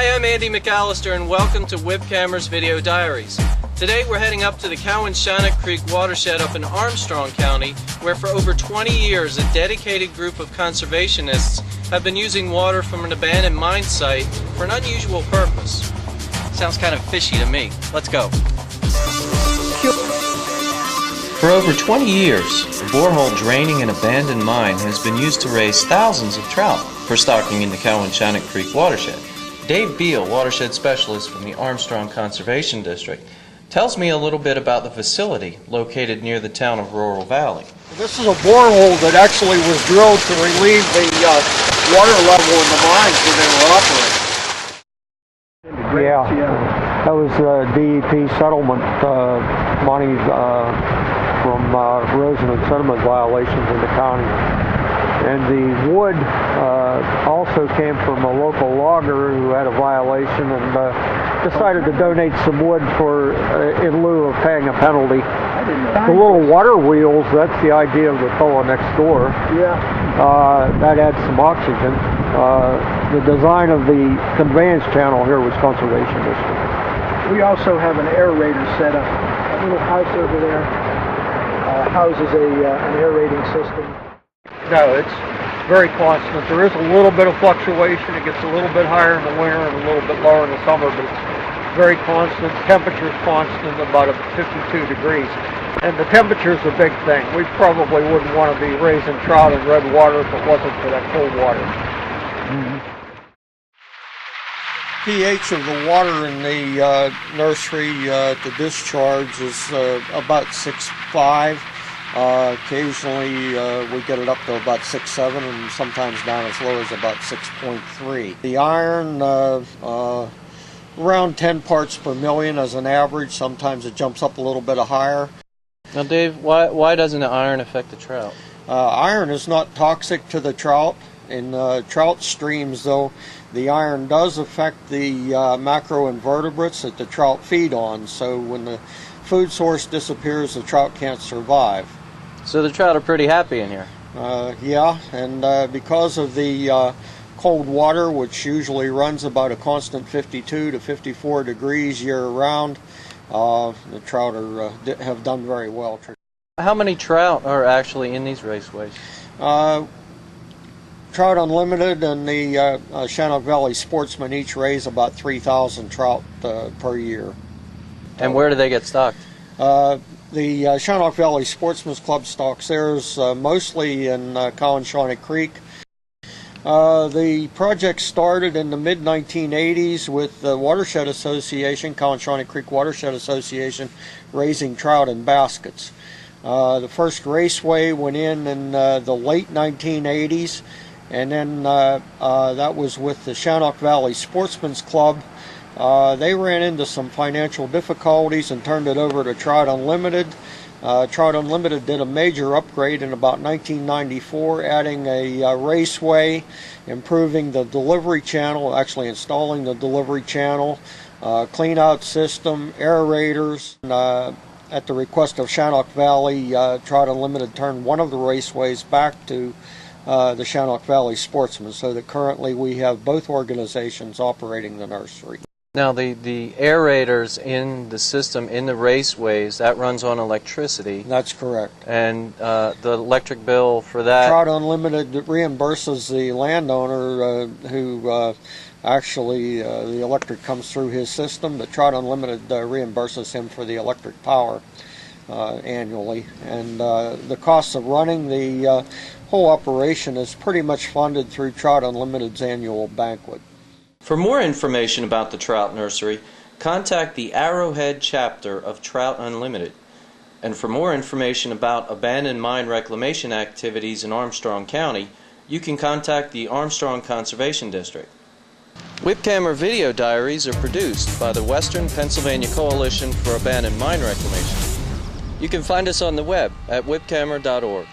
Hi, I'm Andy McAllister and welcome to WPCAMR's Video Diaries. Today we're heading up to the Cowan-Shannock Creek watershed up in Armstrong County, where for over 20 years a dedicated group of conservationists have been using water from an abandoned mine site for an unusual purpose. Sounds kind of fishy to me. Let's go. For over 20 years, a borehole draining an abandoned mine has been used to raise thousands of trout for stocking in the Cowan-Shannock Creek watershed. Dave Beal, watershed specialist from the Armstrong Conservation District, tells me a little bit about the facility located near the town of Rural Valley. This is a borehole that actually was drilled to relieve the water level in the mines when they were operating. Yeah, that was DEP settlement money from erosion and sediment violations in the county. And the wood also came from a local logger who had a violation and decided to donate some wood for in lieu of paying a penalty. The little water wheels, that's the idea of the fellow next door. Yeah. That adds some oxygen. The design of the conveyance channel here was conservation district. We also have an aerator set up. That little house over there houses an aerating system. No, it's very constant. There is a little bit of fluctuation. It gets a little bit higher in the winter and a little bit lower in the summer, but it's very constant. Temperature is constant, about 52 degrees. And the temperature is a big thing. We probably wouldn't want to be raising trout in red water if it wasn't for that cold water. pH of the water in the nursery to discharge is about 6.5. Occasionally we get it up to about 6.7 and sometimes down as low as about 6.3. The iron around 10 parts per million as an average. Sometimes it jumps up a little bit higher. Now Dave, why doesn't the iron affect the trout? Iron is not toxic to the trout. In trout streams though, the iron does affect the macroinvertebrates that the trout feed on. So when the food source disappears, the trout can't survive. So the trout are pretty happy in here? Yeah, and because of the cold water, which usually runs about a constant 52 to 54 degrees year-round, the trout have done very well. How many trout are actually in these raceways? Trout Unlimited and the Shannock Valley Sportsmen each raise about 3,000 trout per year. And where do they get stocked? The Shannock Valley Sportsman's Club stocks theirs mostly in Cowan-Shannock Creek. The project started in the mid-1980s with the Watershed Association, Cowan-Shannock Creek Watershed Association, raising trout in baskets. The first raceway went in the late 1980s, and then that was with the Shannock Valley Sportsman's Club. They ran into some financial difficulties and turned it over to Trout Unlimited. Trout Unlimited did a major upgrade in about 1994, adding a raceway, improving the delivery channel, actually installing the delivery channel, clean-out system, aerators. At the request of Shannock Valley, Trout Unlimited turned one of the raceways back to the Shannock Valley Sportsmen, so that currently we have both organizations operating the nursery. Now the aerators in the system, in the raceways, that runs on electricity. That's correct. And the electric bill for that? Trout Unlimited reimburses the landowner who actually the electric comes through his system. The Trout Unlimited reimburses him for the electric power annually. And the cost of running the whole operation is pretty much funded through Trout Unlimited's annual banquet. For more information about the Trout Nursery, contact the Arrowhead chapter of Trout Unlimited. And for more information about abandoned mine reclamation activities in Armstrong County, you can contact the Armstrong Conservation District. WPCAMR Video Diaries are produced by the Western Pennsylvania Coalition for Abandoned Mine Reclamation. You can find us on the web at wpcamr.org.